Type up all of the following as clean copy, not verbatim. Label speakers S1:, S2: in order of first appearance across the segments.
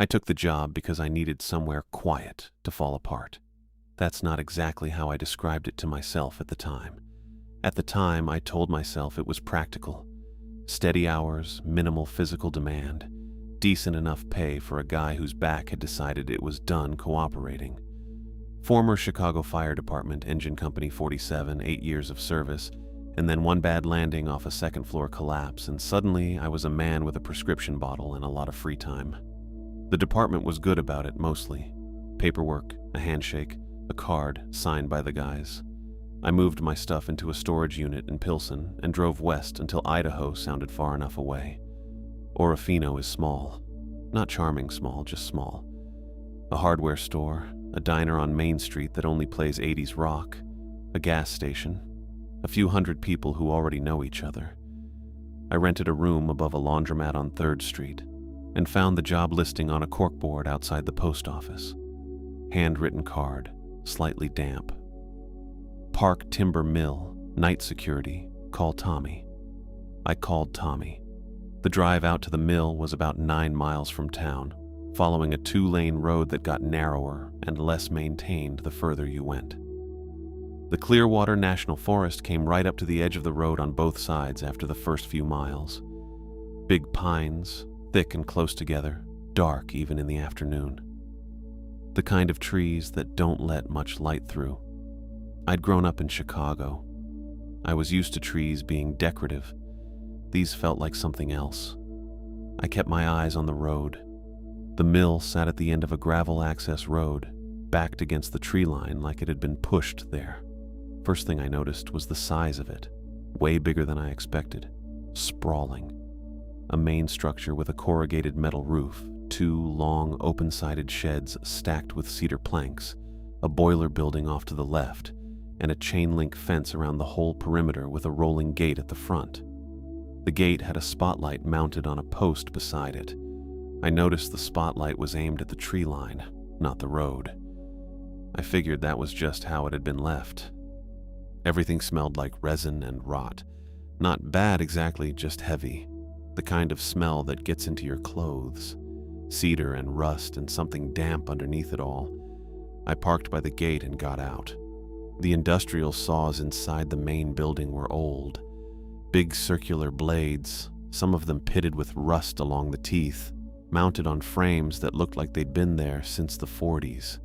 S1: I took the job because I needed somewhere quiet to fall apart. That's not exactly how I described it to myself at the time. At the time, I told myself it was practical. Steady hours, minimal physical demand, decent enough pay for a guy whose back had decided it was done cooperating. Former Chicago Fire Department, Engine Company 47, 8 years of service, and then one bad landing off a second-floor collapse, and suddenly I was a man with a prescription bottle and a lot of free time. The department was good about it, mostly. Paperwork, a handshake, a card signed by the guys. I moved my stuff into a storage unit in Pilsen and drove west until Idaho sounded far enough away. Orofino is small. Not charming small, just small. A hardware store, a diner on Main Street that only plays 80s rock, a gas station, a few hundred people who already know each other. I rented a room above a laundromat on 3rd Street and found the job listing on a corkboard outside the post office. Handwritten card, slightly damp. Park Timber Mill, night security, call Tommy. I called Tommy. The drive out to the mill was about 9 miles from town, following a 2-lane road that got narrower and less maintained the further you went. The Clearwater National Forest came right up to the edge of the road on both sides after the first few miles. Big pines, thick and close together, dark even in the afternoon. The kind of trees that don't let much light through. I'd grown up in Chicago. I was used to trees being decorative. These felt like something else. I kept my eyes on the road. The mill sat at the end of a gravel access road, backed against the tree line like it had been pushed there. First thing I noticed was the size of it, way bigger than I expected, sprawling. A main structure with a corrugated metal roof, 2 long, open-sided sheds stacked with cedar planks, a boiler building off to the left, and a chain-link fence around the whole perimeter with a rolling gate at the front. The gate had a spotlight mounted on a post beside it. I noticed the spotlight was aimed at the tree line, not the road. I figured that was just how it had been left. Everything smelled like resin and rot. Not bad exactly, just heavy. The kind of smell that gets into your clothes. Cedar and rust and something damp underneath it all. I parked by the gate and got out. The industrial saws inside the main building were old. Big circular blades, some of them pitted with rust along the teeth, mounted on frames that looked like they'd been there since the 40s.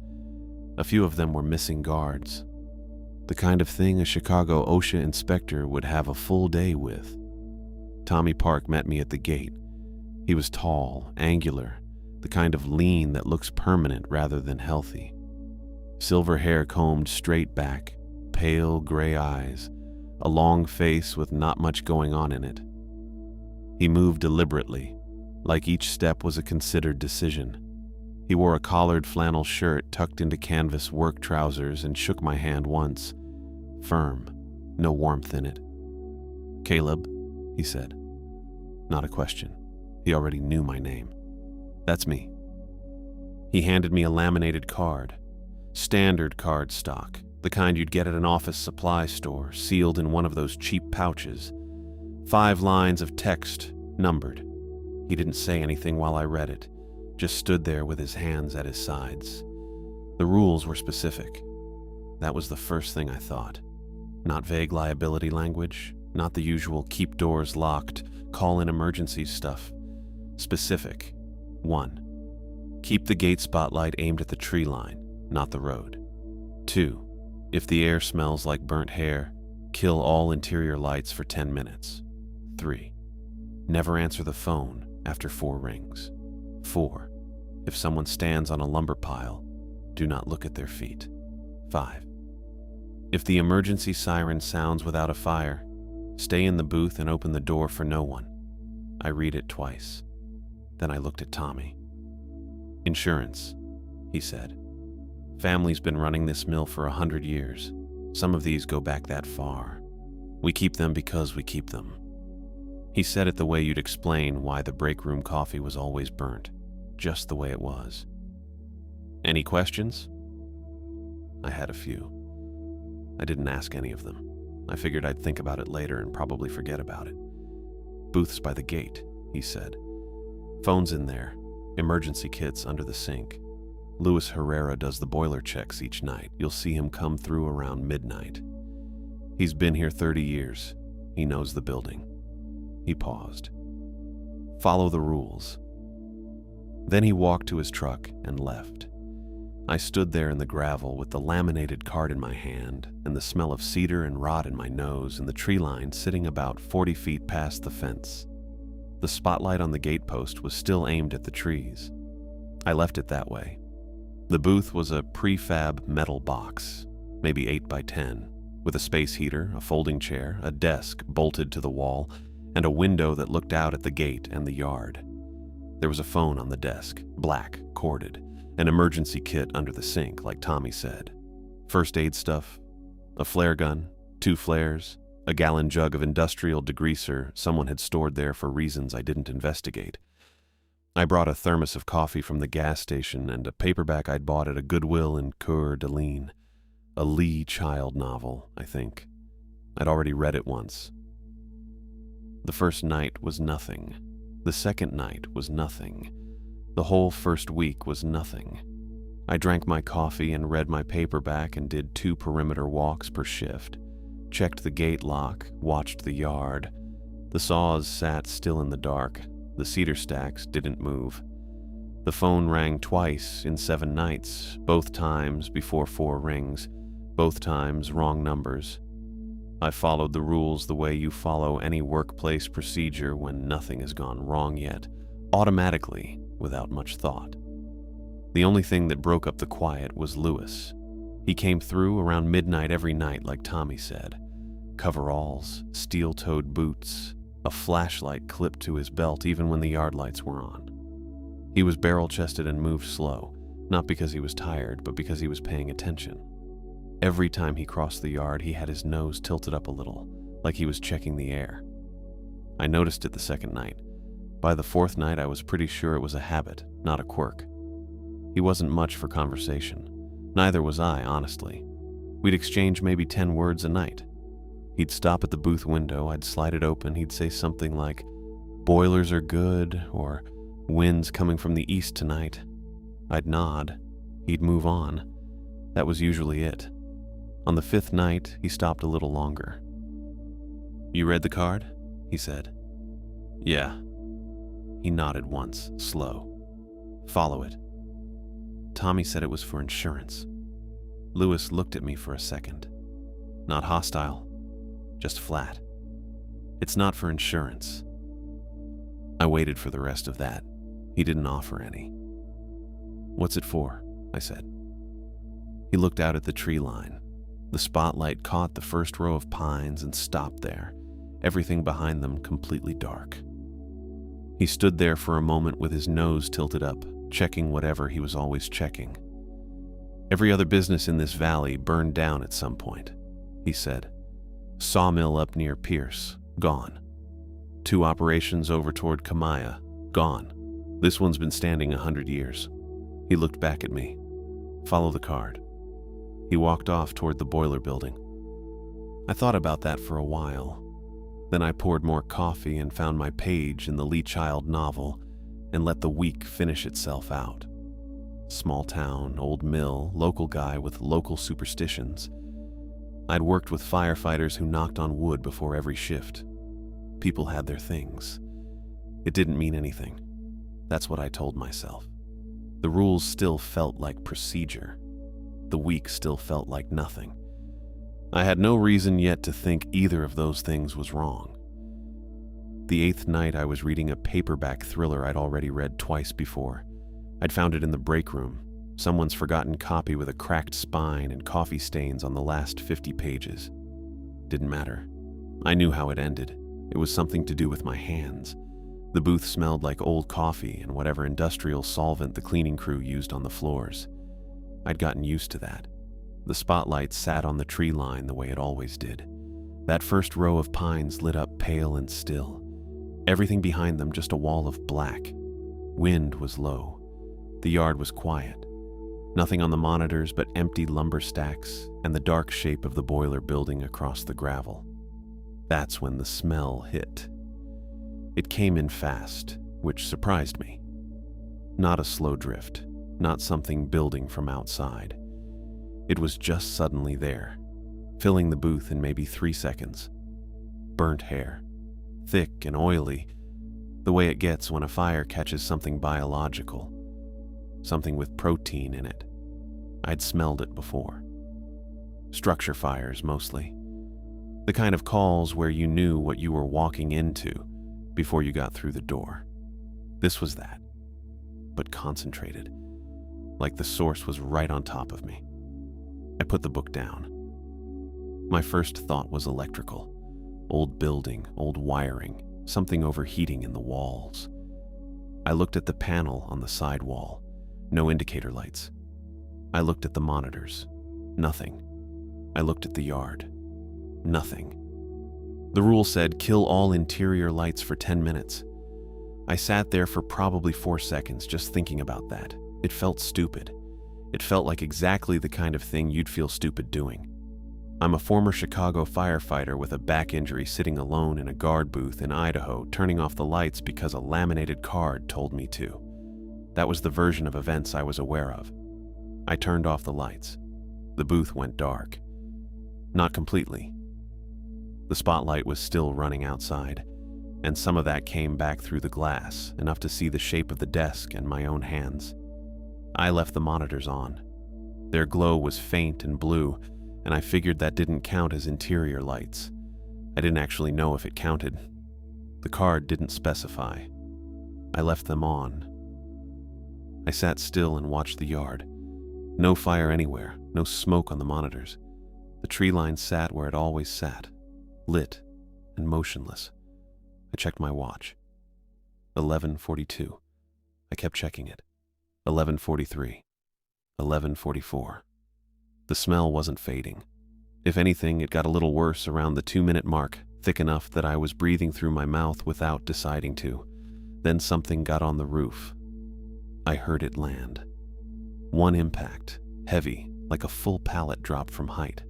S1: A few of them were missing guards. The kind of thing a Chicago OSHA inspector would have a full day with. Tommy Park met me at the gate. He was tall, angular, the kind of lean that looks permanent rather than healthy. Silver hair combed straight back, pale gray eyes, a long face with not much going on in it. He moved deliberately, like each step was a considered decision. He wore a collared flannel shirt tucked into canvas work trousers and shook my hand once. Firm, no warmth in it. "Caleb," he said. Not a question. He already knew my name. "That's me." He handed me a laminated card. Standard card stock, the kind you'd get at an office supply store, sealed in one of those cheap pouches. 5 lines of text, numbered. He didn't say anything while I read it, just stood there with his hands at his sides. The rules were specific. That was the first thing I thought. Not vague liability language, not the usual keep doors locked, call in emergencies stuff. Specific. 1. Keep the gate spotlight aimed at the tree line, not the road. 2. If the air smells like burnt hair, kill all interior lights for 10 minutes. 3. Never answer the phone after 4 rings. 4. If someone stands on a lumber pile, do not look at their feet. 5. If the emergency siren sounds without a fire, stay in the booth and open the door for no one. I read it twice. Then I looked at Tommy. "Insurance," he said. "Family's been running this mill for 100 years. Some of these go back that far. We keep them because we keep them." He said it the way you'd explain why the break room coffee was always burnt, just the way it was. "Any questions?" I had a few. I didn't ask any of them. I figured I'd think about it later and probably forget about it. "Booth's by the gate," he said. "Phone's in there. Emergency kits under the sink. Luis Herrera does the boiler checks each night. You'll see him come through around midnight. He's been here 30 years. He knows the building. He paused. Follow the rules. Then he walked to his truck and left. I stood there in the gravel with the laminated card in my hand and the smell of cedar and rot in my nose and the tree line sitting about 40 feet past the fence. The spotlight on the gatepost was still aimed at the trees. I left it that way. The booth was a prefab metal box, maybe 8 by 10, with a space heater, a folding chair, a desk bolted to the wall, and a window that looked out at the gate and the yard. There was a phone on the desk, black, corded, an emergency kit under the sink, like Tommy said. First aid stuff, a flare gun, 2 flares, a gallon jug of industrial degreaser someone had stored there for reasons I didn't investigate. I brought a thermos of coffee from the gas station and a paperback I'd bought at a Goodwill in Coeur d'Alene. A Lee Child novel, I think. I'd already read it once. The first night was nothing. The second night was nothing. The whole first week was nothing. I drank my coffee and read my paperback and did 2 perimeter walks per shift. Checked the gate lock, watched the yard. The saws sat still in the dark. The cedar stacks didn't move. The phone rang twice in 7 nights, both times before 4 rings, both times wrong numbers. I followed the rules the way you follow any workplace procedure when nothing has gone wrong yet, automatically, without much thought. The only thing that broke up the quiet was Luis. He came through around midnight every night, like Tommy said. Coveralls, steel-toed boots, a flashlight clipped to his belt even when the yard lights were on. He was barrel-chested and moved slow, not because he was tired, but because he was paying attention. Every time he crossed the yard, he had his nose tilted up a little, like he was checking the air. I noticed it the second night. By the 4th night, I was pretty sure it was a habit, not a quirk. He wasn't much for conversation. Neither was I, honestly. We'd exchange maybe 10 words a night. He'd stop at the booth window, I'd slide it open, he'd say something like, "Boilers are good," or "Wind's coming from the east tonight." I'd nod. He'd move on. That was usually it. On the 5th night, he stopped a little longer. "You read the card?" he said. "Yeah." He nodded once, slow. "Follow it." Tommy said it was for insurance. Luis looked at me for a second. Not hostile, just flat. "It's not for insurance." I waited for the rest of that. He didn't offer any. "What's it for?" I said. He looked out at the tree line. The spotlight caught the first row of pines and stopped there, everything behind them completely dark. He stood there for a moment with his nose tilted up, checking whatever he was always checking. "Every other business in this valley burned down at some point," he said. "Sawmill up near Pierce, gone. 2 operations over toward Kamaya, gone. This one's been standing 100 years. He looked back at me. "Follow the card." He walked off toward the boiler building. I thought about that for a while. Then I poured more coffee and found my page in the Lee Child novel and let the week finish itself out. Small town, old mill, local guy with local superstitions. I'd worked with firefighters who knocked on wood before every shift. People had their things. It didn't mean anything. That's what I told myself. The rules still felt like procedure. The week still felt like nothing. I had no reason yet to think either of those things was wrong. The 8th night, I was reading a paperback thriller I'd already read twice before. I'd found it in the break room, someone's forgotten copy with a cracked spine and coffee stains on the last 50 pages. Didn't matter. I knew how it ended. It was something to do with my hands. The booth smelled like old coffee and whatever industrial solvent the cleaning crew used on the floors. I'd gotten used to that. The spotlight sat on the tree line the way it always did. That first row of pines lit up pale and still. Everything behind them just a wall of black. Wind was low. The yard was quiet. Nothing on the monitors but empty lumber stacks and the dark shape of the boiler building across the gravel. That's when the smell hit. It came in fast, which surprised me. Not a slow drift, not something building from outside. It was just suddenly there, filling the booth in maybe 3 seconds. Burnt hair, thick and oily, the way it gets when a fire catches something biological, something with protein in it. I'd smelled it before. Structure fires, mostly. The kind of calls where you knew what you were walking into before you got through the door. This was that, but concentrated, like the source was right on top of me. I put the book down. My first thought was electrical. Old building, old wiring, something overheating in the walls. I looked at the panel on the side wall. No indicator lights. I looked at the monitors. Nothing. I looked at the yard. Nothing. The rule said kill all interior lights for 10 minutes. I sat there for probably 4 seconds just thinking about that. It felt stupid. It felt like exactly the kind of thing you'd feel stupid doing. I'm a former Chicago firefighter with a back injury sitting alone in a guard booth in Idaho, turning off the lights because a laminated card told me to. That was the version of events I was aware of. I turned off the lights. The booth went dark. Not completely. The spotlight was still running outside, and some of that came back through the glass, enough to see the shape of the desk and my own hands. I left the monitors on. Their glow was faint and blue, and I figured that didn't count as interior lights. I didn't actually know if it counted. The card didn't specify. I left them on. I sat still and watched the yard. No fire anywhere, no smoke on the monitors. The tree line sat where it always sat, lit and motionless. I checked my watch. 11:42. I kept checking it. 11:43. 11:44. The smell wasn't fading. If anything, it got a little worse around the 2-minute mark, thick enough that I was breathing through my mouth without deciding to. Then something got on the roof. I heard it land. One impact, heavy, like a full pallet drop from height.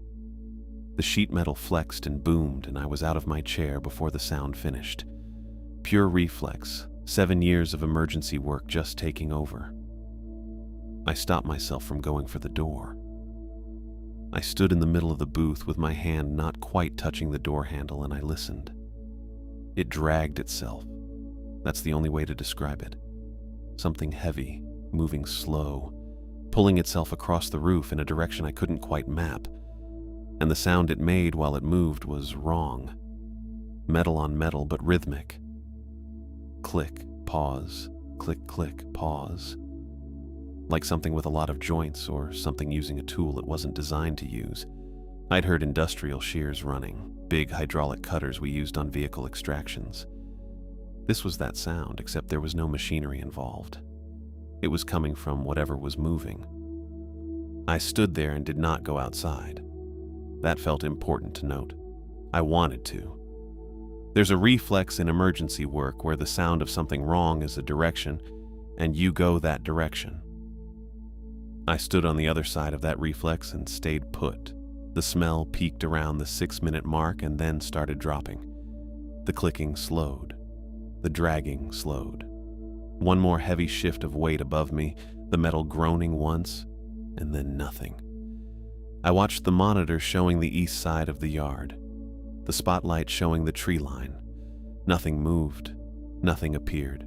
S1: The sheet metal flexed and boomed, and I was out of my chair before the sound finished. Pure reflex, 7 years of emergency work just taking over. I stopped myself from going for the door. I stood in the middle of the booth with my hand not quite touching the door handle, and I listened. It dragged itself. That's the only way to describe it. Something heavy, moving slow, pulling itself across the roof in a direction I couldn't quite map. And the sound it made while it moved was wrong. Metal on metal, but rhythmic. Click, pause, click, click, pause. Like something with a lot of joints, or something using a tool it wasn't designed to use. I'd heard industrial shears running, big hydraulic cutters we used on vehicle extractions. This was that sound, except there was no machinery involved. It was coming from whatever was moving. I stood there and did not go outside. That felt important to note. I wanted to. There's a reflex in emergency work where the sound of something wrong is a direction, and you go that direction. I stood on the other side of that reflex and stayed put. The smell peaked around the 6-minute mark and then started dropping. The clicking slowed. The dragging slowed. One more heavy shift of weight above me, the metal groaning once, and then nothing. I watched the monitor showing the east side of the yard, the spotlight showing the tree line. Nothing moved. Nothing appeared.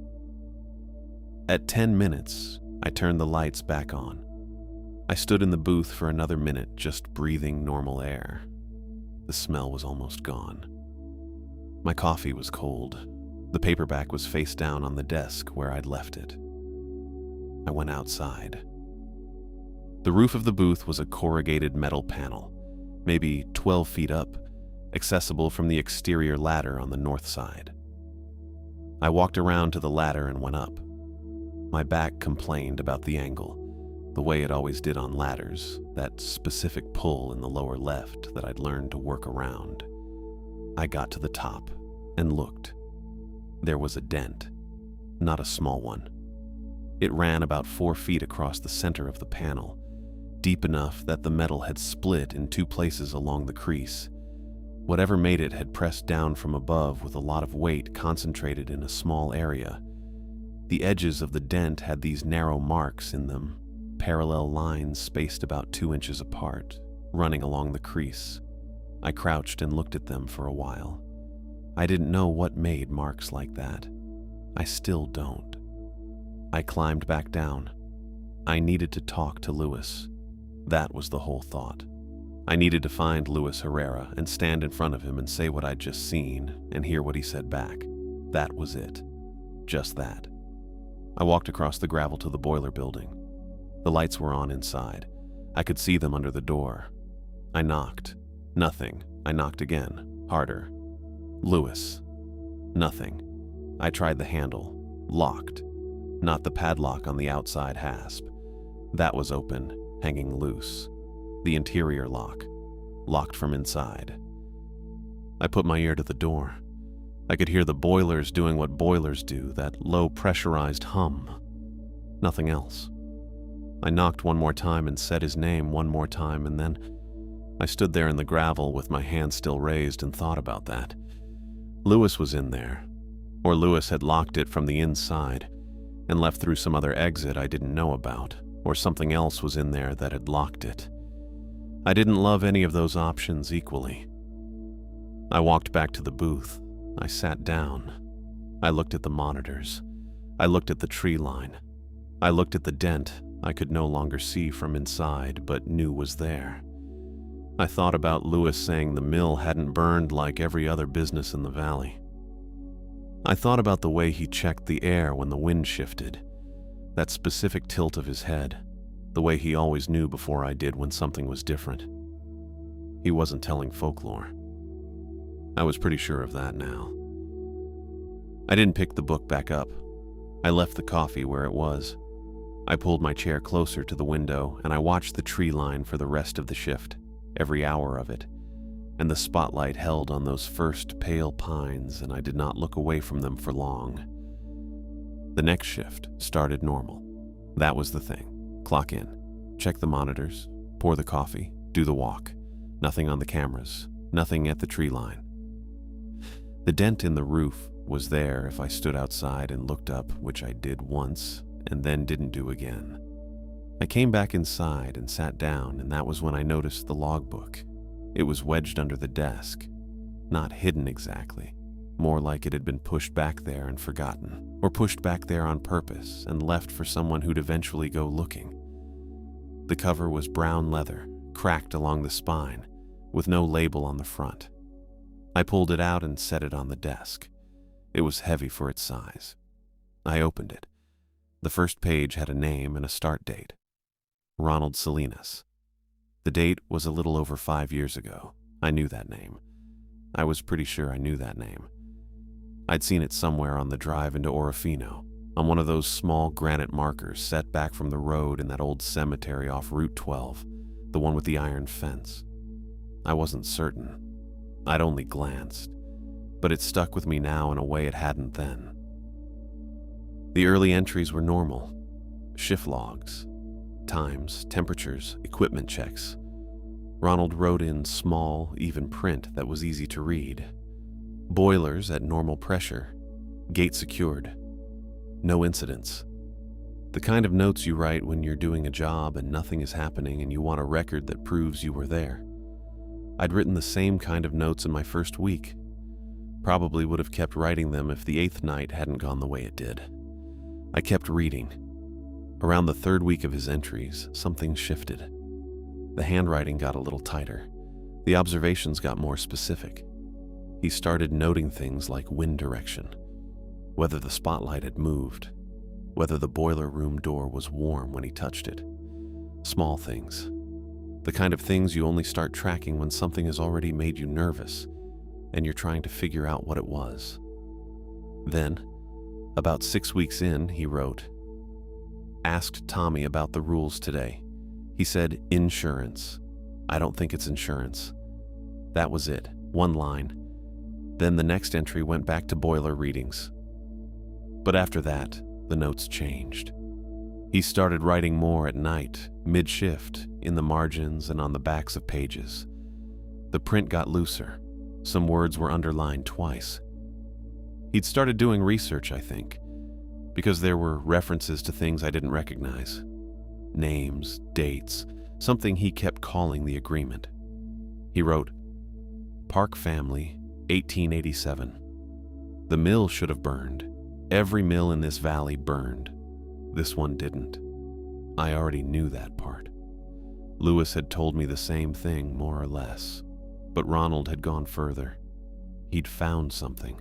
S1: At 10 minutes, I turned the lights back on. I stood in the booth for another minute, just breathing normal air. The smell was almost gone. My coffee was cold. The paperback was face down on the desk where I'd left it. I went outside. The roof of the booth was a corrugated metal panel, maybe 12 feet up, accessible from the exterior ladder on the north side. I walked around to the ladder and went up. My back complained about the angle, the way it always did on ladders, that specific pull in the lower left that I'd learned to work around. I got to the top and looked. There was a dent, not a small one. It ran about 4 feet across the center of the panel, deep enough that the metal had split in 2 places along the crease. Whatever made it had pressed down from above with a lot of weight concentrated in a small area. The edges of the dent had these narrow marks in them, parallel lines spaced about 2 inches apart, running along the crease. I crouched and looked at them for a while. I didn't know what made marks like that. I still don't. I climbed back down. I needed to talk to Luis. That was the whole thought. I needed to find Luis Herrera and stand in front of him and say what I'd just seen and hear what he said back. That was it. Just that. I walked across the gravel to the boiler building. The lights were on inside. I could see them under the door. I knocked. Nothing. I knocked again, harder. Luis. Nothing. I tried the handle. Locked. Not the padlock on the outside hasp. That was open, hanging loose. The interior lock. Locked from inside. I put my ear to the door. I could hear the boilers doing what boilers do, that low pressurized hum. Nothing else. I knocked one more time and said his name one more time, and then I stood there in the gravel with my hand still raised and thought about that. Luis was in there, or Luis had locked it from the inside and left through some other exit I didn't know about, or something else was in there that had locked it. I didn't love any of those options equally. I walked back to the booth. I sat down. I looked at the monitors. I looked at the tree line. I looked at the dent I could no longer see from inside, but knew was there. I thought about Luis saying the mill hadn't burned like every other business in the valley. I thought about the way he checked the air when the wind shifted, that specific tilt of his head, the way he always knew before I did when something was different. He wasn't telling folklore. I was pretty sure of that now. I didn't pick the book back up. I left the coffee where it was. I pulled my chair closer to the window and I watched the tree line for the rest of the shift, every hour of it, and the spotlight held on those first pale pines, and I did not look away from them for long. The next shift started normal. That was the thing. Clock in, check the monitors, pour the coffee, do the walk. Nothing on the cameras, nothing at the tree line. The dent in the roof was there if I stood outside and looked up, which I did once and then didn't do again. I came back inside and sat down, and that was when I noticed the logbook. It was wedged under the desk. Not hidden exactly. More like it had been pushed back there and forgotten, or pushed back there on purpose and left for someone who'd eventually go looking. The cover was brown leather, cracked along the spine, with no label on the front. I pulled it out and set it on the desk. It was heavy for its size. I opened it. The first page had a name and a start date. Ronald Salinas. The date was a little over 5 years ago. I knew that name. I was pretty sure I knew that name. I'd seen it somewhere on the drive into Orofino, on one of those small granite markers set back from the road in that old cemetery off Route 12, the one with the iron fence. I wasn't certain. I'd only glanced, but it stuck with me now in a way it hadn't then. The early entries were normal. Shift logs, times, temperatures, equipment checks. Ronald wrote in small, even print that was easy to read. Boilers at normal pressure. Gate secured. No incidents. The kind of notes you write when you're doing a job and nothing is happening and you want a record that proves you were there. I'd written the same kind of notes in my first week. Probably would have kept writing them if the 8th night hadn't gone the way it did. I kept reading. Around the 3rd week of his entries, something shifted. The handwriting got a little tighter. The observations got more specific. He started noting things like wind direction, whether the spotlight had moved, whether the boiler room door was warm when he touched it. Small things. The kind of things you only start tracking when something has already made you nervous and you're trying to figure out what it was. Then, about 6 weeks in, he wrote, "Asked Tommy about the rules today. He said insurance. I don't think it's insurance." That was it, one line. Then the next entry went back to boiler readings. But after that, the notes changed. He started writing more at night, mid-shift, in the margins and on the backs of pages. The print got looser. Some words were underlined twice. He'd started doing research, I think. because there were references to things I didn't recognize. Names, dates, something he kept calling the agreement. He wrote, "Park family, 1887. The mill should have burned. Every mill in this valley burned. This one didn't." I already knew that part. Lewis had told me the same thing, more or less. But Ronald had gone further. He'd found something.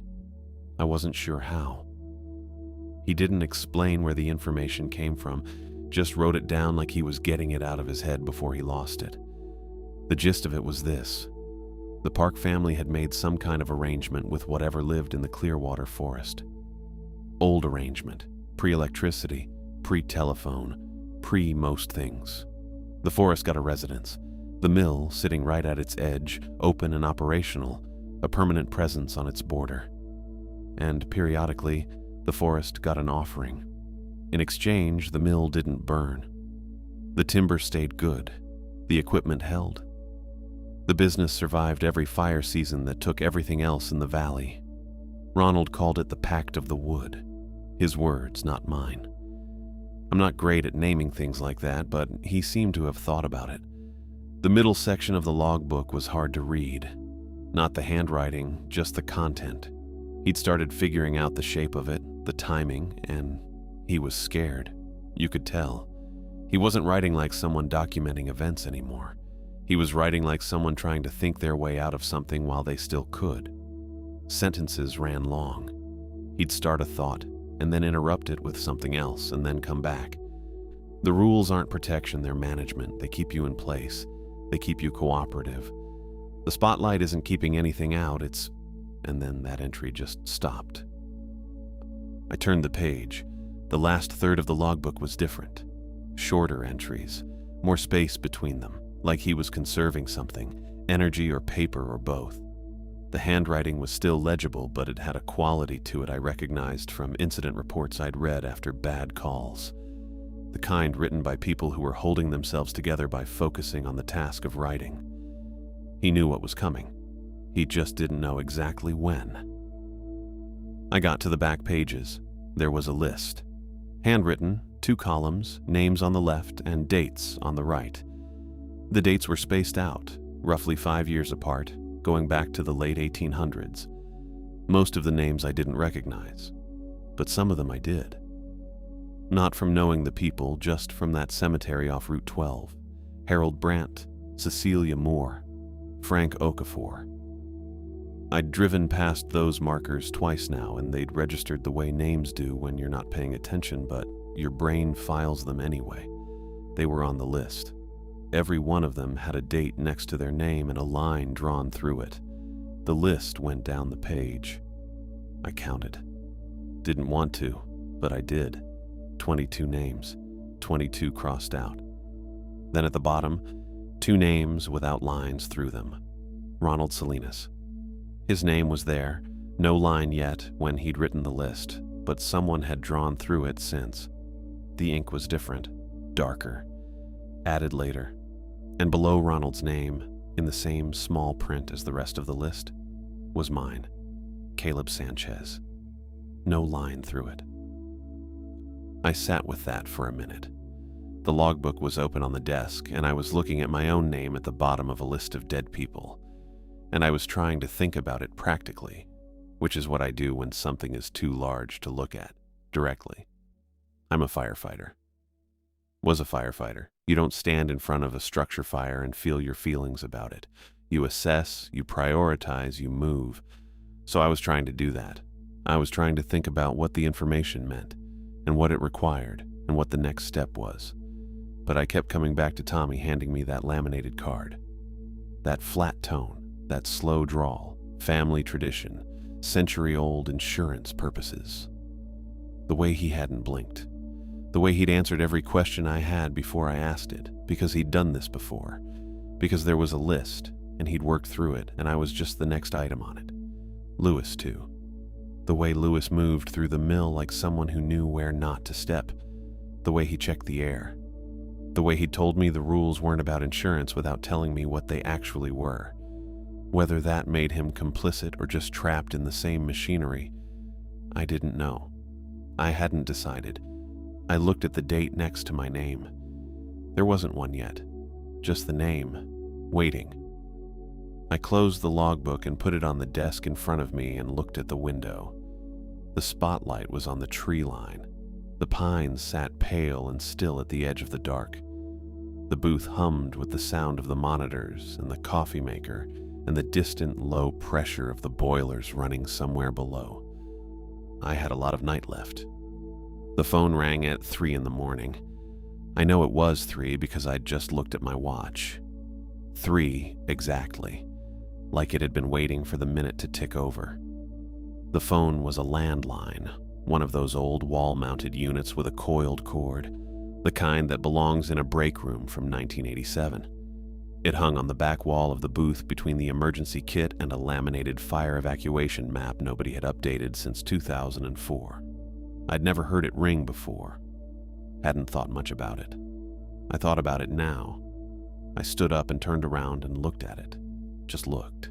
S1: I wasn't sure how. He didn't explain where the information came from, just wrote it down like he was getting it out of his head before he lost it. The gist of it was this. The Park family had made some kind of arrangement with whatever lived in the Clearwater forest. Old arrangement, pre-electricity, pre-telephone, pre-most things. The forest got a residence. The mill, sitting right at its edge, open and operational, a permanent presence on its border. And periodically, the forest got an offering. In exchange, the mill didn't burn. The timber stayed good. The equipment held. The business survived every fire season that took everything else in the valley. Ronald called it the Pact of the Wood. His words, not mine. I'm not great at naming things like that, but he seemed to have thought about it. The middle section of the logbook was hard to read. Not the handwriting, just the content. He'd started figuring out the shape of it, the timing, and he was scared. You could tell. He wasn't writing like someone documenting events anymore. He was writing like someone trying to think their way out of something while they still could. Sentences ran long. He'd start a thought, and then interrupt it with something else, and then come back. The rules aren't protection, they're management. They keep you in place. They keep you cooperative. The spotlight isn't keeping anything out, it's... And then that entry just stopped. I turned the page. The last third of the logbook was different. Shorter entries, more space between them, like he was conserving something, energy or paper or both. The handwriting was still legible, but it had a quality to it I recognized from incident reports I'd read after bad calls. The kind written by people who were holding themselves together by focusing on the task of writing. He knew what was coming. He just didn't know exactly when. I got to the back pages. There was a list. Handwritten, 2 columns, names on the left and dates on the right. The dates were spaced out, roughly 5 years apart, going back to the late 1800s. Most of the names I didn't recognize, but some of them I did. Not from knowing the people, just from that cemetery off Route 12. Harold Brandt, Cecilia Moore, Frank Okafor. I'd driven past those markers twice now, and they'd registered the way names do when you're not paying attention, but your brain files them anyway. They were on the list. Every one of them had a date next to their name and a line drawn through it. The list went down the page. I counted. Didn't want to, but I did. 22 names, 22 crossed out. Then at the bottom, 2 names without lines through them. Ronald Salinas. His name was there, no line yet when he'd written the list, but someone had drawn through it since. The ink was different, darker, added later. And below Ronald's name, in the same small print as the rest of the list, was mine, Caleb Sanchez. No line through it. I sat with that for a minute. The logbook was open on the desk, and I was looking at my own name at the bottom of a list of dead people. And I was trying to think about it practically, which is what I do when something is too large to look at directly. I'm a firefighter. Was a firefighter. You don't stand in front of a structure fire and feel your feelings about it. You assess, you prioritize, you move. So I was trying to do that. I was trying to think about what the information meant, and what it required, and what the next step was. But I kept coming back to Tommy handing me that laminated card. That flat tone, that slow drawl, family tradition, century-old insurance purposes. The way he hadn't blinked. The way he'd answered every question I had before I asked it, because he'd done this before. Because there was a list, and he'd worked through it, and I was just the next item on it. Lewis, too. The way Lewis moved through the mill like someone who knew where not to step. The way he checked the air. The way he told me the rules weren't about insurance without telling me what they actually were. Whether that made him complicit or just trapped in the same machinery, I didn't know. I hadn't decided. I looked at the date next to my name. There wasn't one yet, just the name, waiting. I closed the logbook and put it on the desk in front of me and looked at the window. The spotlight was on the tree line. The pines sat pale and still at the edge of the dark. The booth hummed with the sound of the monitors and the coffee maker and the distant low pressure of the boilers running somewhere below. I had a lot of night left. The phone rang at 3 in the morning. I know it was 3 because I'd just looked at my watch. 3 exactly, like it had been waiting for the minute to tick over. The phone was a landline, one of those old wall-mounted units with a coiled cord, the kind that belongs in a break room from 1987. It hung on the back wall of the booth between the emergency kit and a laminated fire evacuation map nobody had updated since 2004. I'd never heard it ring before. Hadn't thought much about it. I thought about it now. I stood up and turned around and looked at it. Just looked.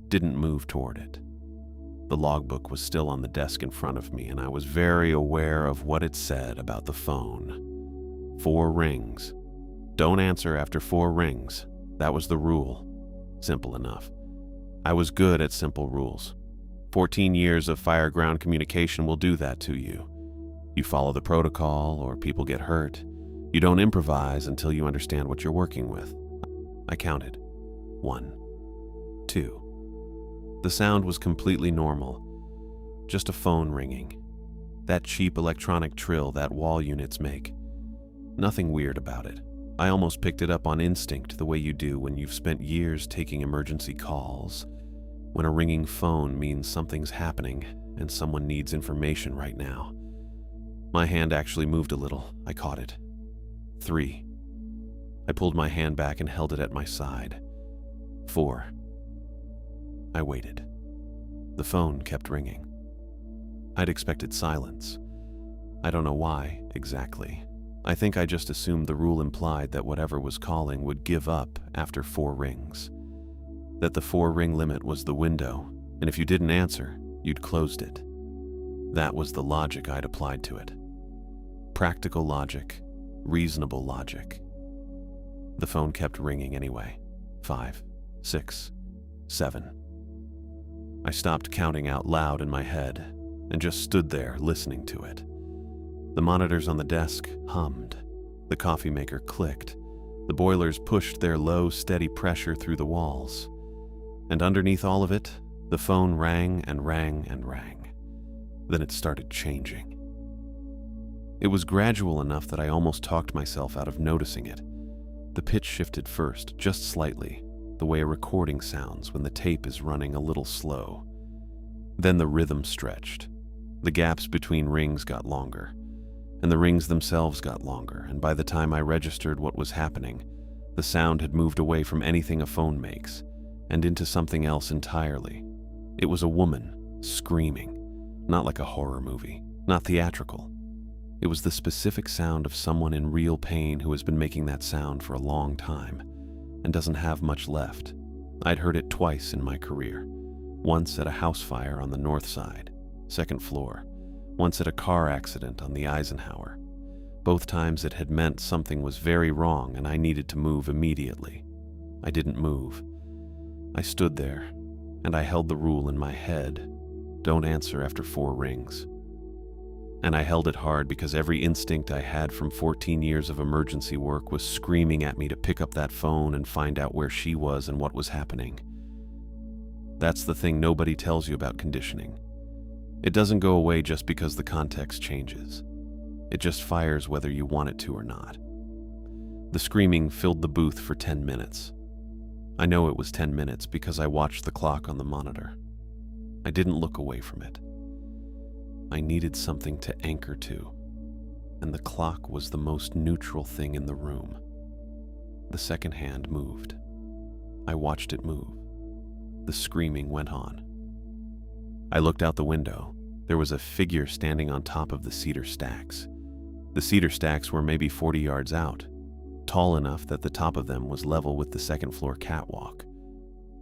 S1: Didn't move toward it. The logbook was still on the desk in front of me, and I was very aware of what it said about the phone. 4 rings. Don't answer after 4 rings. That was the rule. Simple enough. I was good at simple rules. 14 years of fire-ground communication will do that to you. You follow the protocol, or people get hurt. You don't improvise until you understand what you're working with. I counted. 1, 2. The sound was completely normal. Just a phone ringing. That cheap electronic trill that wall units make. Nothing weird about it. I almost picked it up on instinct, the way you do when you've spent years taking emergency calls. When a ringing phone means something's happening and someone needs information right now. My hand actually moved a little. I caught it. 3. I pulled my hand back and held it at my side. 4. I waited. The phone kept ringing. I'd expected silence. I don't know why, exactly. I think I just assumed the rule implied that whatever was calling would give up after 4 rings. That the 4-ring limit was the window, and if you didn't answer, you'd closed it. That was the logic I'd applied to it. Practical logic, reasonable logic. The phone kept ringing anyway. 5, 6, 7. I stopped counting out loud in my head and just stood there listening to it. The monitors on the desk hummed. The coffee maker clicked. The boilers pushed their low, steady pressure through the walls. And underneath all of it, the phone rang and rang and rang. Then it started changing. It was gradual enough that I almost talked myself out of noticing it. The pitch shifted first, just slightly, the way a recording sounds when the tape is running a little slow. Then the rhythm stretched. The gaps between rings got longer, and the rings themselves got longer, and by the time I registered what was happening, the sound had moved away from anything a phone makes, and into something else entirely. It was a woman, screaming, not like a horror movie, not theatrical. It was the specific sound of someone in real pain who has been making that sound for a long time, and doesn't have much left. I'd heard it twice in my career. Once at a house fire on the north side, 2nd floor. Once at a car accident on the Eisenhower. Both times it had meant something was very wrong and I needed to move immediately. I didn't move. I stood there, and I held the rule in my head. Don't answer after 4 rings. And I held it hard because every instinct I had from 14 years of emergency work was screaming at me to pick up that phone and find out where she was and what was happening. That's the thing nobody tells you about conditioning. It doesn't go away just because the context changes. It just fires whether you want it to or not. The screaming filled the booth for 10 minutes. I know it was 10 minutes because I watched the clock on the monitor. I didn't look away from it. I needed something to anchor to, and the clock was the most neutral thing in the room. The second hand moved. I watched it move. The screaming went on. I looked out the window. There was a figure standing on top of the cedar stacks. The cedar stacks were maybe 40 yards out, tall enough that the top of them was level with the 2nd floor catwalk.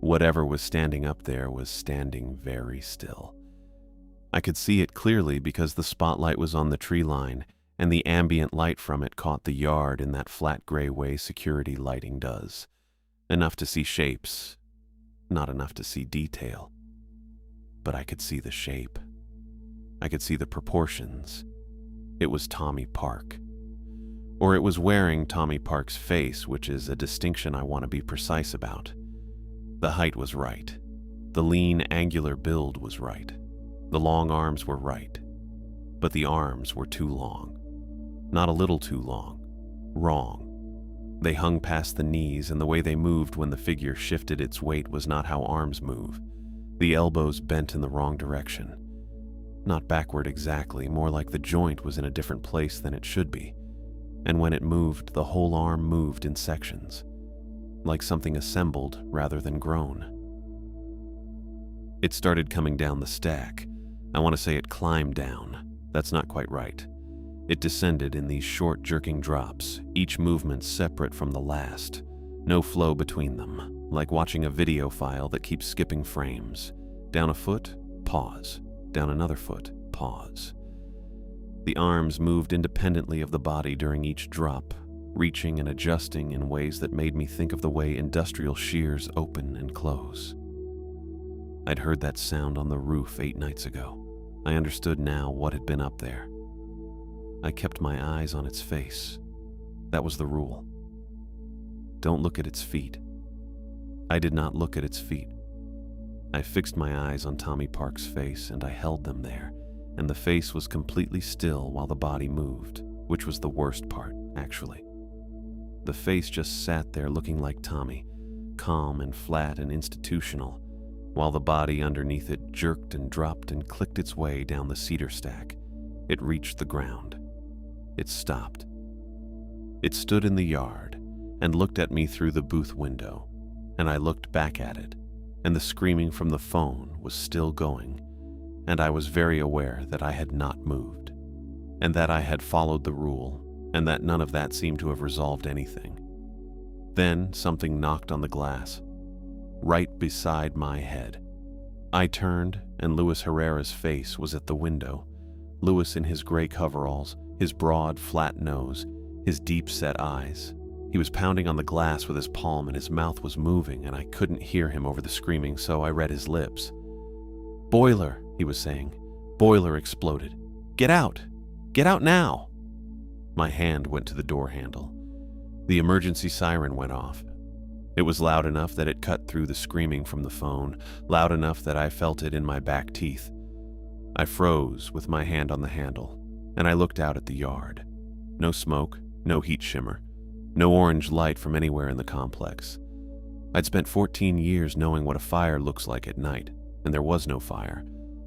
S1: Whatever was standing up there was standing very still. I could see it clearly because the spotlight was on the tree line, and the ambient light from it caught the yard in that flat gray way security lighting does. Enough to see shapes, not enough to see detail. But I could see the shape. I could see the proportions. It was Tommy Park. Or it was wearing Tommy Park's face, which is a distinction I want to be precise about. The height was right. The lean, angular build was right. The long arms were right. But the arms were too long. Not a little too long. Wrong. They hung past the knees, and the way they moved when the figure shifted its weight was not how arms move. The elbows bent in the wrong direction. Not backward exactly, more like the joint was in a different place than it should be. And when it moved, the whole arm moved in sections, like something assembled rather than grown. It started coming down the stack. I want to say it climbed down. That's not quite right. It descended in these short, jerking drops, each movement separate from the last. No flow between them, like watching a video file that keeps skipping frames. Down a foot, pause. Down another foot, pause. The arms moved independently of the body during each drop, reaching and adjusting in ways that made me think of the way industrial shears open and close. I'd heard that sound on the roof 8 nights ago. I understood now what had been up there. I kept my eyes on its face. That was the rule. Don't look at its feet. I did not look at its feet. I fixed my eyes on Tommy Park's face, and I held them there, and the face was completely still while the body moved, which was the worst part, actually. The face just sat there looking like Tommy, calm and flat and institutional, while the body underneath it jerked and dropped and clicked its way down the cedar stack. It reached the ground. It stopped. It stood in the yard and looked at me through the booth window, and I looked back at it, and the screaming from the phone was still going, and I was very aware that I had not moved, and that I had followed the rule, and that none of that seemed to have resolved anything. Then something knocked on the glass, right beside my head. I turned, and Luis Herrera's face was at the window. Luis in his gray coveralls, his broad, flat nose, his deep-set eyes. He was pounding on the glass with his palm, and his mouth was moving, and I couldn't hear him over the screaming, so I read his lips. "Boiler," he was saying. "Boiler exploded. Get out! Get out now!" My hand went to the door handle. The emergency siren went off. It was loud enough that it cut through the screaming from the phone, loud enough that I felt it in my back teeth. I froze with my hand on the handle, and I looked out at the yard. No smoke, no heat shimmer, no orange light from anywhere in the complex. I'd spent 14 years knowing what a fire looks like at night, and there was no fire.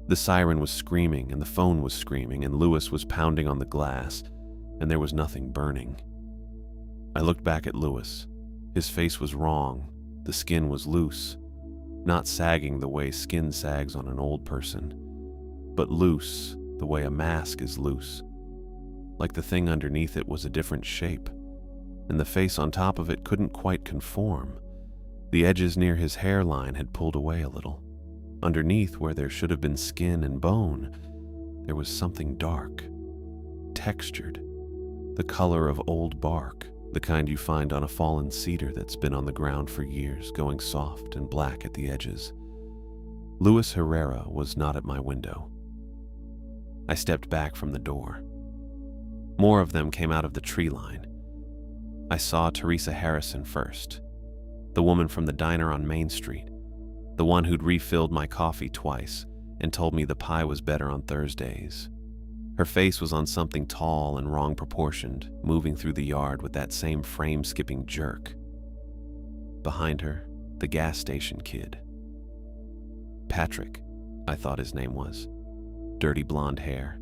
S1: The siren was screaming, and the phone was screaming, and Luis was pounding on the glass, and there was nothing burning. I looked back at Luis. His face was wrong. The skin was loose, not sagging the way skin sags on an old person, but loose the way a mask is loose. Like the thing underneath it was a different shape, and the face on top of it couldn't quite conform. The edges near his hairline had pulled away a little. Underneath, where there should have been skin and bone, there was something dark, textured, the color of old bark, the kind you find on a fallen cedar that's been on the ground for years, going soft and black at the edges. Luis Herrera was not at my window. I stepped back from the door. More of them came out of the tree line. I saw Teresa Harrison first, the woman from the diner on Main Street, the one who'd refilled my coffee twice and told me the pie was better on Thursdays. Her face was on something tall and wrong proportioned, moving through the yard with that same frame-skipping jerk. Behind her, the gas station kid. Patrick, I thought his name was. Dirty blonde hair,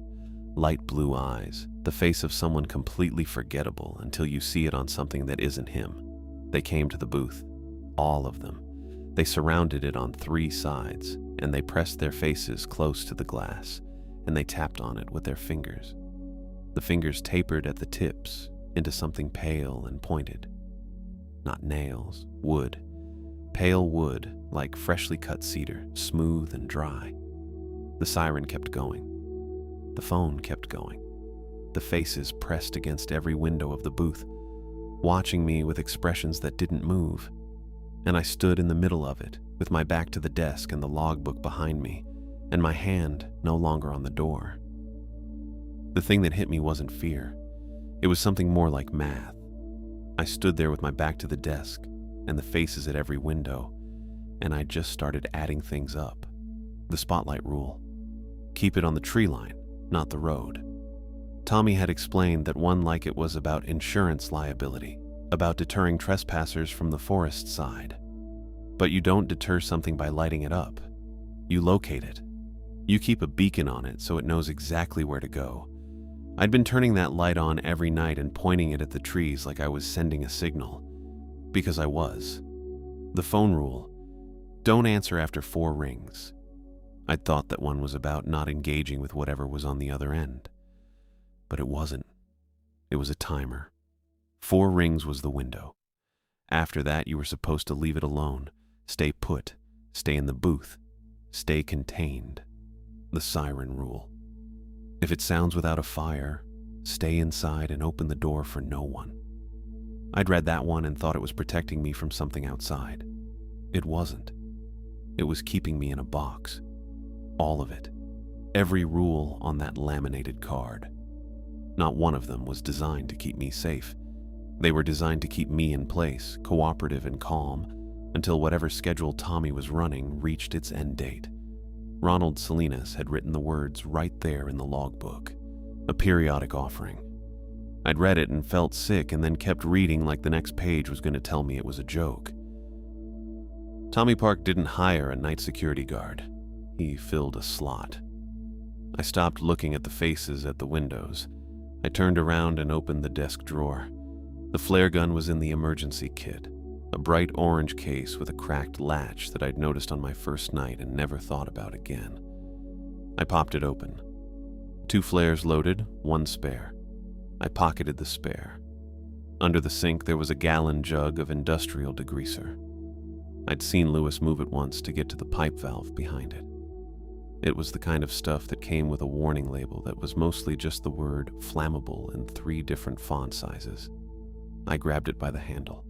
S1: light blue eyes, the face of someone completely forgettable until you see it on something that isn't him. They came to the booth, all of them. They surrounded it on 3 sides, and they pressed their faces close to the glass, and they tapped on it with their fingers. The fingers tapered at the tips into something pale and pointed. Not nails, wood. Pale wood, like freshly cut cedar, smooth and dry. The siren kept going. The phone kept going. The faces pressed against every window of the booth, watching me with expressions that didn't move. And I stood in the middle of it, with my back to the desk and the logbook behind me, and my hand no longer on the door. The thing that hit me wasn't fear. It was something more like math. I stood there with my back to the desk and the faces at every window, and I just started adding things up. The spotlight rule. Keep it on the tree line, not the road. Tommy had explained that one like it was about insurance liability, about deterring trespassers from the forest side. But you don't deter something by lighting it up. You locate it. You keep a beacon on it so it knows exactly where to go. I'd been turning that light on every night and pointing it at the trees like I was sending a signal. Because I was. The phone rule. Don't answer after 4 rings. I'd thought that one was about not engaging with whatever was on the other end. But it wasn't. It was a timer. 4 rings was the window. After that, you were supposed to leave it alone. Stay put. Stay in the booth. Stay contained. The siren rule. If it sounds without a fire, stay inside and open the door for no one. I'd read that one and thought it was protecting me from something outside. It wasn't. It was keeping me in a box. All of it. Every rule on that laminated card. Not one of them was designed to keep me safe. They were designed to keep me in place, cooperative and calm, until whatever schedule Tommy was running reached its end date. Ronald Salinas had written the words right there in the logbook. A periodic offering. I'd read it and felt sick and then kept reading like the next page was going to tell me it was a joke. Tommy Park didn't hire a night security guard. He filled a slot. I stopped looking at the faces at the windows. I turned around and opened the desk drawer. The flare gun was in the emergency kit, a bright orange case with a cracked latch that I'd noticed on my first night and never thought about again. I popped it open. 2 flares loaded, 1 spare. I pocketed the spare. Under the sink there was a gallon jug of industrial degreaser. I'd seen Lewis move it once to get to the pipe valve behind it. It was the kind of stuff that came with a warning label that was mostly just the word flammable in 3 different font sizes. I grabbed it by the handle.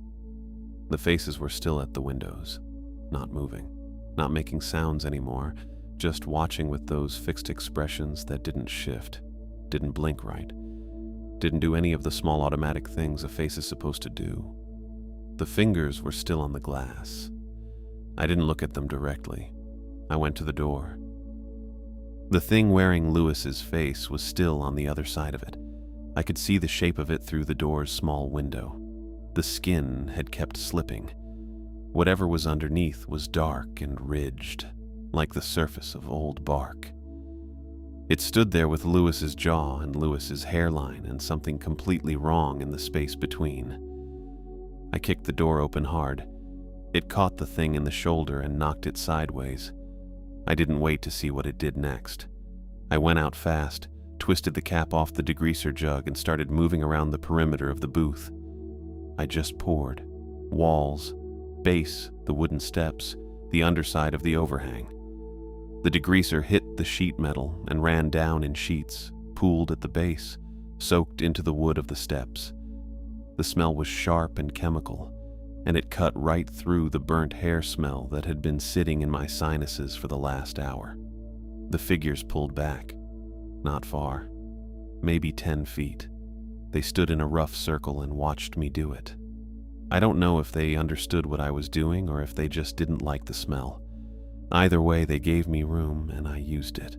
S1: The faces were still at the windows, not moving, not making sounds anymore, just watching with those fixed expressions that didn't shift, didn't blink right, didn't do any of the small automatic things a face is supposed to do. The fingers were still on the glass. I didn't look at them directly. I went to the door. The thing wearing Lewis's face was still on the other side of it. I could see the shape of it through the door's small window. The skin had kept slipping. Whatever was underneath was dark and ridged, like the surface of old bark. It stood there with Lewis's jaw and Lewis's hairline and something completely wrong in the space between. I kicked the door open hard. It caught the thing in the shoulder and knocked it sideways. I didn't wait to see what it did next. I went out fast, twisted the cap off the degreaser jug and started moving around the perimeter of the booth. I just poured. Walls, base, the wooden steps, the underside of the overhang. The degreaser hit the sheet metal and ran down in sheets, pooled at the base, soaked into the wood of the steps. The smell was sharp and chemical, and it cut right through the burnt hair smell that had been sitting in my sinuses for the last hour. The figures pulled back. Not far. Maybe 10 feet. They stood in a rough circle and watched me do it. I don't know if they understood what I was doing or if they just didn't like the smell. Either way, they gave me room and I used it.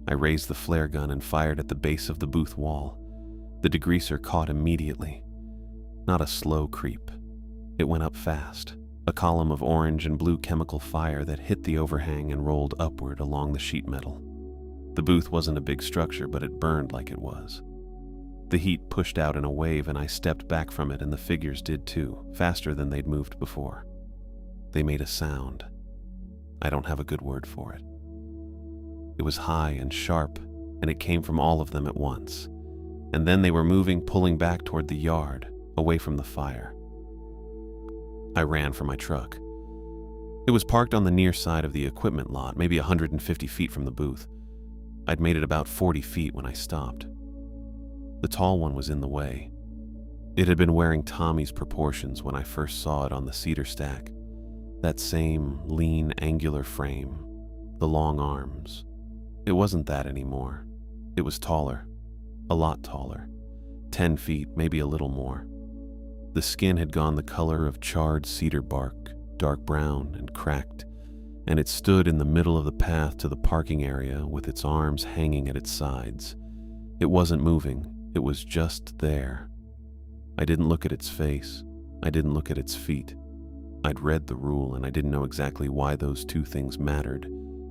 S1: I raised the flare gun and fired at the base of the booth wall. The degreaser caught immediately. Not a slow creep. It went up fast, a column of orange and blue chemical fire that hit the overhang and rolled upward along the sheet metal. The booth wasn't a big structure, but it burned like it was. The heat pushed out in a wave and I stepped back from it and the figures did too, faster than they'd moved before. They made a sound. I don't have a good word for it. It was high and sharp, and it came from all of them at once. And then they were moving, pulling back toward the yard, away from the fire. I ran for my truck. It was parked on the near side of the equipment lot, maybe 150 feet from the booth. I'd made it about 40 feet when I stopped. The tall one was in the way. It had been wearing Tommy's proportions when I first saw it on the cedar stack. That same lean, angular frame, the long arms. It wasn't that anymore. It was taller, a lot taller, 10 feet, maybe a little more. The skin had gone the color of charred cedar bark, dark brown and cracked, and it stood in the middle of the path to the parking area with its arms hanging at its sides. It wasn't moving, it was just there. I didn't look at its face. I didn't look at its feet. I'd read the rule and I didn't know exactly why those two things mattered,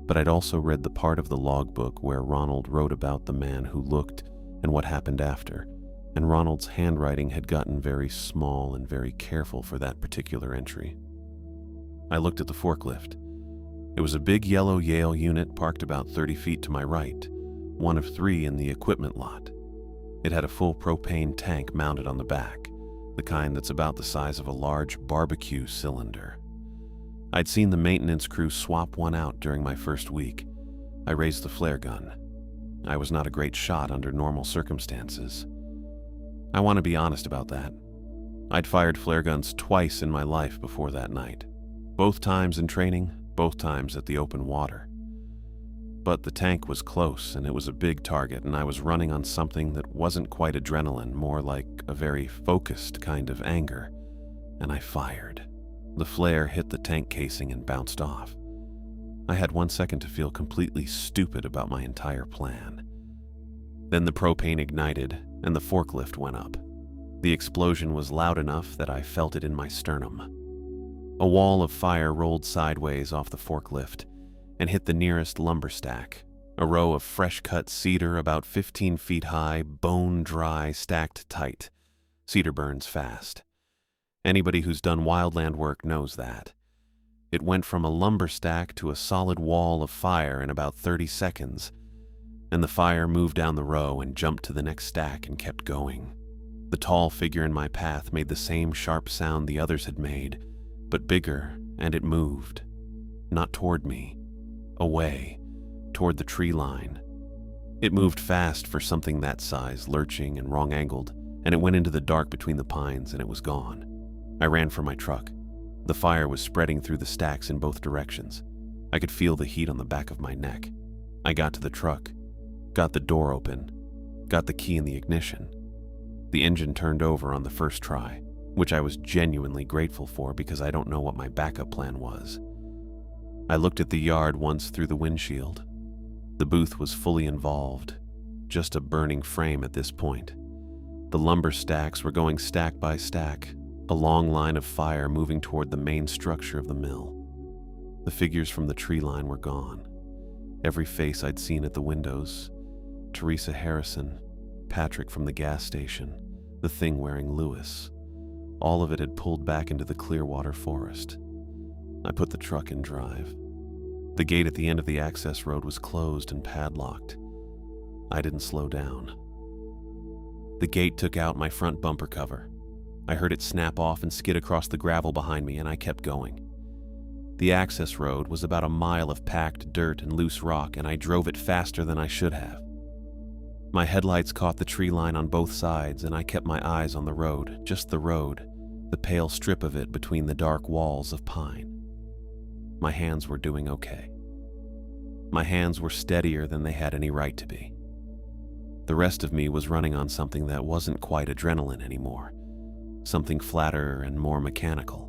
S1: but I'd also read the part of the logbook where Ronald wrote about the man who looked and what happened after, and Ronald's handwriting had gotten very small and very careful for that particular entry. I looked at the forklift. It was a big yellow Yale unit parked about 30 feet to my right, one of 3 in the equipment lot. It had a full propane tank mounted on the back, the kind that's about the size of a large barbecue cylinder. I'd seen the maintenance crew swap one out during my first week. I raised the flare gun. I was not a great shot under normal circumstances. I want to be honest about that. I'd fired flare guns twice in my life before that night. Both times in training, both times at the open water. But the tank was close and it was a big target, and I was running on something that wasn't quite adrenaline, more like a very focused kind of anger, and I fired. The flare hit the tank casing and bounced off. I had 1 second to feel completely stupid about my entire plan. Then the propane ignited and the forklift went up. The explosion was loud enough that I felt it in my sternum. A wall of fire rolled sideways off the forklift and hit the nearest lumber stack, a row of fresh-cut cedar about 15 feet high, bone-dry, stacked tight. Cedar burns fast. Anybody who's done wildland work knows that. It went from a lumber stack to a solid wall of fire in about 30 seconds, and the fire moved down the row and jumped to the next stack and kept going. The tall figure in my path made the same sharp sound the others had made, but bigger, and it moved. Not toward me. Away, toward the tree line. It moved fast for something that size, lurching and wrong-angled, and it went into the dark between the pines and it was gone. I ran for my truck. The fire was spreading through the stacks in both directions. I could feel the heat on the back of my neck. I got to the truck, got the door open, got the key in the ignition. The engine turned over on the first try, which I was genuinely grateful for because I don't know what my backup plan was. I looked at the yard once through the windshield. The booth was fully involved, just a burning frame at this point. The lumber stacks were going stack by stack, a long line of fire moving toward the main structure of the mill. The figures from the tree line were gone. Every face I'd seen at the windows, Teresa Harrison, Patrick from the gas station, the thing wearing Lewis, all of it had pulled back into the Clearwater forest. I put the truck in drive. The gate at the end of the access road was closed and padlocked. I didn't slow down. The gate took out my front bumper cover. I heard it snap off and skid across the gravel behind me, and I kept going. The access road was about a mile of packed dirt and loose rock, and I drove it faster than I should have. My headlights caught the tree line on both sides, and I kept my eyes on the road, just the road, the pale strip of it between the dark walls of pine. My hands were doing okay. My hands were steadier than they had any right to be. The rest of me was running on something that wasn't quite adrenaline anymore, something flatter and more mechanical.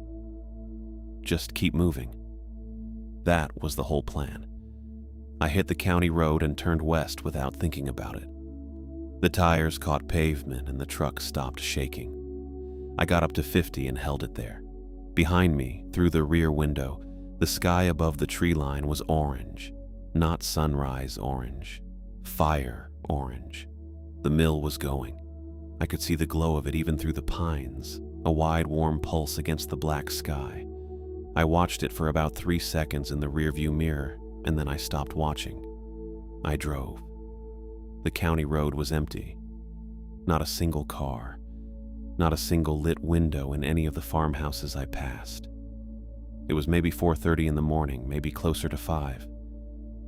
S1: Just keep moving. That was the whole plan. I hit the county road and turned west without thinking about it. The tires caught pavement and the truck stopped shaking. I got up to 50 and held it there. Behind me, through the rear window, the sky above the tree line was orange, not sunrise orange, fire orange. The mill was going. I could see the glow of it even through the pines, a wide warm pulse against the black sky. I watched it for about 3 seconds in the rearview mirror, and then I stopped watching. I drove. The county road was empty. Not a single car, not a single lit window in any of the farmhouses I passed. It was maybe 4:30 in the morning, maybe closer to 5.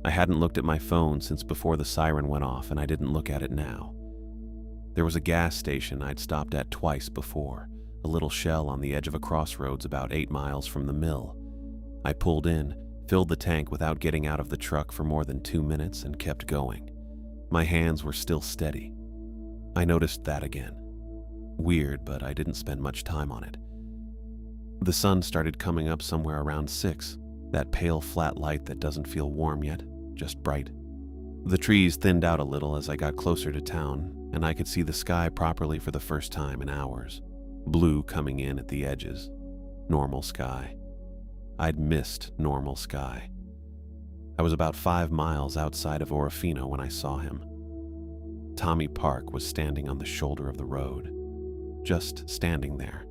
S1: I hadn't looked at my phone since before the siren went off, and I didn't look at it now. There was a gas station I'd stopped at twice before, a little shell on the edge of a crossroads about 8 miles from the mill. I pulled in, filled the tank without getting out of the truck for more than 2 minutes, and kept going. My hands were still steady. I noticed that again. Weird, but I didn't spend much time on it. The sun started coming up somewhere around 6, that pale flat light that doesn't feel warm yet, just bright. The trees thinned out a little as I got closer to town, and I could see the sky properly for the first time in hours. Blue coming in at the edges. Normal sky. I'd missed normal sky. I was about 5 miles outside of Orofino when I saw him. Tommy Park was standing on the shoulder of the road, just standing there,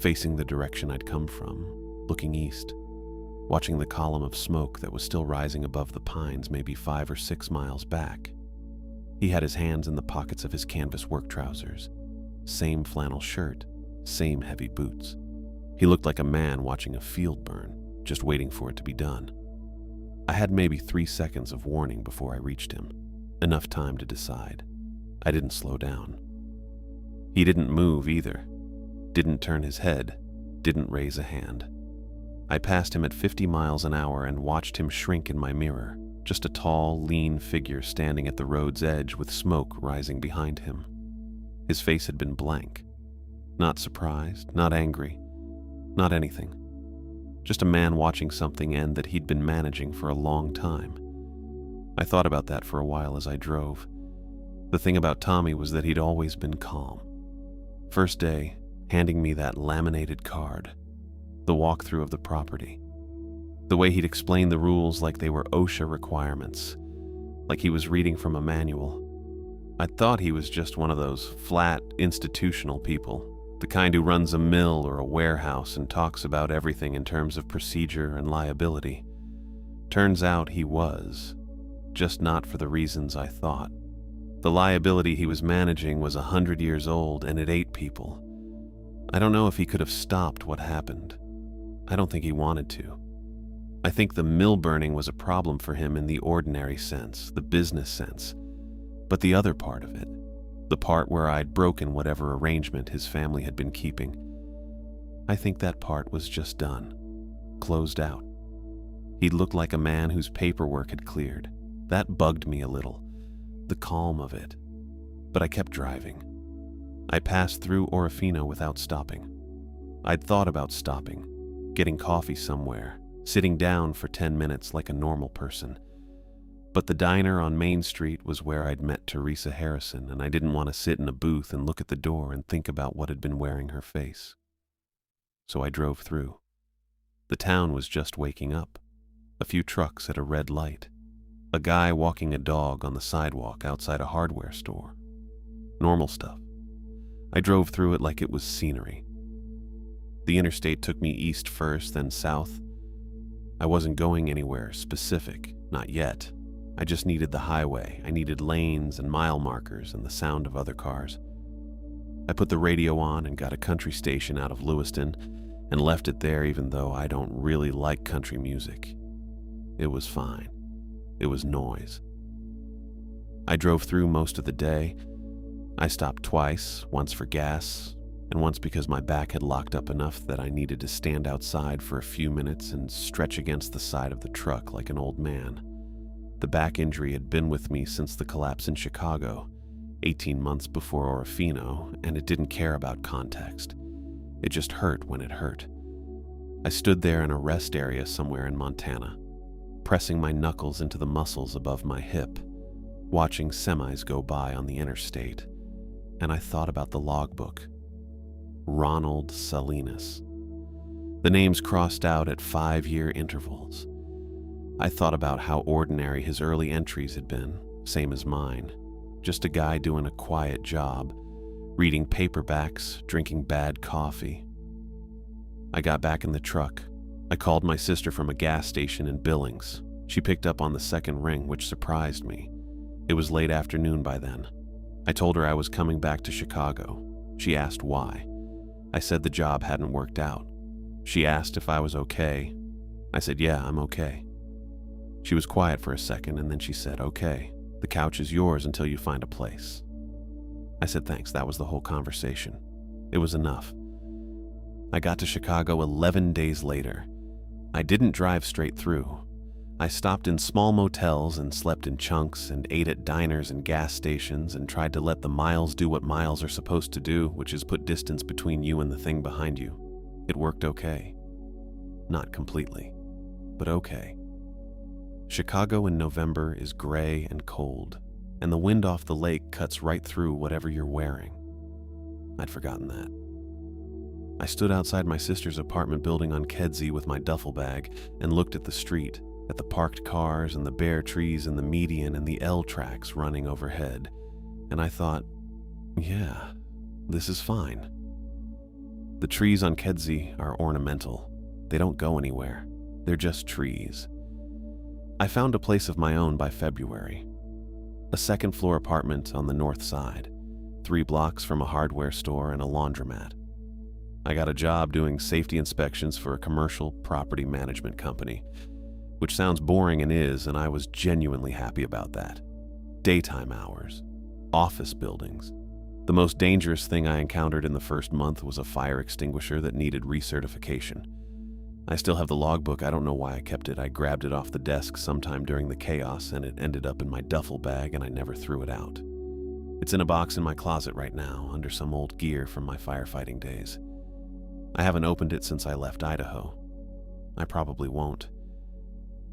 S1: facing the direction I'd come from, looking east, watching the column of smoke that was still rising above the pines maybe 5 or 6 miles back. He had his hands in the pockets of his canvas work trousers, same flannel shirt, same heavy boots. He looked like a man watching a field burn, just waiting for it to be done. I had maybe 3 seconds of warning before I reached him, enough time to decide. I didn't slow down. He didn't move either, didn't turn his head, didn't raise a hand. I passed him at 50 miles an hour and watched him shrink in my mirror, just a tall, lean figure standing at the road's edge with smoke rising behind him. His face had been blank. Not surprised, not angry, not anything. Just a man watching something end that he'd been managing for a long time. I thought about that for a while as I drove. The thing about Tommy was that he'd always been calm. First day, handing me that laminated card, the walkthrough of the property, the way he'd explain the rules like they were OSHA requirements, like he was reading from a manual. I thought he was just one of those flat, institutional people, the kind who runs a mill or a warehouse and talks about everything in terms of procedure and liability. Turns out he was, just not for the reasons I thought. The liability he was managing was 100 years old and it ate people. I don't know if he could have stopped what happened. I don't think he wanted to. I think the mill burning was a problem for him in the ordinary sense, the business sense. But the other part of it, the part where I'd broken whatever arrangement his family had been keeping, I think that part was just done, closed out. He'd looked like a man whose paperwork had cleared. That bugged me a little, the calm of it. But I kept driving. I passed through Orofino without stopping. I'd thought about stopping, getting coffee somewhere, sitting down for 10 minutes like a normal person. But the diner on Main Street was where I'd met Teresa Harrison, and I didn't want to sit in a booth and look at the door and think about what had been wearing her face. So I drove through. The town was just waking up. A few trucks at a red light. A guy walking a dog on the sidewalk outside a hardware store. Normal stuff. I drove through it like it was scenery. The interstate took me east first, then south. I wasn't going anywhere specific, not yet. I just needed the highway. I needed lanes and mile markers and the sound of other cars. I put the radio on and got a country station out of Lewiston and left it there even though I don't really like country music. It was fine. It was noise. I drove through most of the day. I stopped twice, once for gas, and once because my back had locked up enough that I needed to stand outside for a few minutes and stretch against the side of the truck like an old man. The back injury had been with me since the collapse in Chicago, 18 months before Orofino, and it didn't care about context. It just hurt when it hurt. I stood there in a rest area somewhere in Montana, pressing my knuckles into the muscles above my hip, watching semis go by on the interstate, and I thought about the logbook. Ronald Salinas. The names crossed out at 5-year intervals. I thought about how ordinary his early entries had been, same as mine. Just a guy doing a quiet job, reading paperbacks, drinking bad coffee. I got back in the truck. I called my sister from a gas station in Billings. She picked up on the second ring, which surprised me. It was late afternoon by then. I told her I was coming back to Chicago. She asked why. I said the job hadn't worked out. She asked if I was okay. I said, yeah, I'm okay. She was quiet for a second, and then she said, okay, the couch is yours until you find a place. I said thanks. That was the whole conversation. It was enough. I got to Chicago 11 days later. I didn't drive straight through. I stopped in small motels and slept in chunks and ate at diners and gas stations and tried to let the miles do what miles are supposed to do, which is put distance between you and the thing behind you. It worked okay. Not completely, but okay. Chicago in November is gray and cold, and the wind off the lake cuts right through whatever you're wearing. I'd forgotten that. I stood outside my sister's apartment building on Kedzie with my duffel bag and looked at the street, at the parked cars and the bare trees in the median and the L tracks running overhead, and I thought, yeah, this is fine. The trees on Kedzie are ornamental. They don't go anywhere. They're just trees. I found a place of my own by February. A second-floor apartment on the north side, 3 blocks from a hardware store and a laundromat. I got a job doing safety inspections for a commercial property management company, which sounds boring and is, and I was genuinely happy about that. Daytime hours, office buildings. The most dangerous thing I encountered in the first month was a fire extinguisher that needed recertification. I still have the logbook. I don't know why I kept it. I grabbed it off the desk sometime during the chaos, and it ended up in my duffel bag, and I never threw it out. It's in a box in my closet right now, under some old gear from my firefighting days. I haven't opened it since I left Idaho. I probably won't,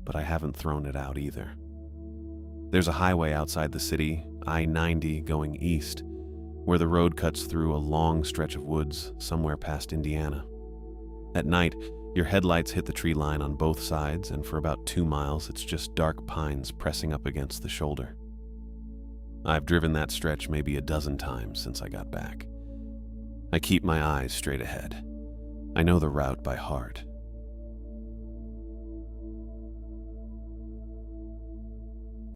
S1: but I haven't thrown it out either. There's a highway outside the city, I-90 going east, where the road cuts through a long stretch of woods somewhere past Indiana. At night, your headlights hit the tree line on both sides, and for about 2 miles, it's just dark pines pressing up against the shoulder. I've driven that stretch maybe a dozen times since I got back. I keep my eyes straight ahead. I know the route by heart,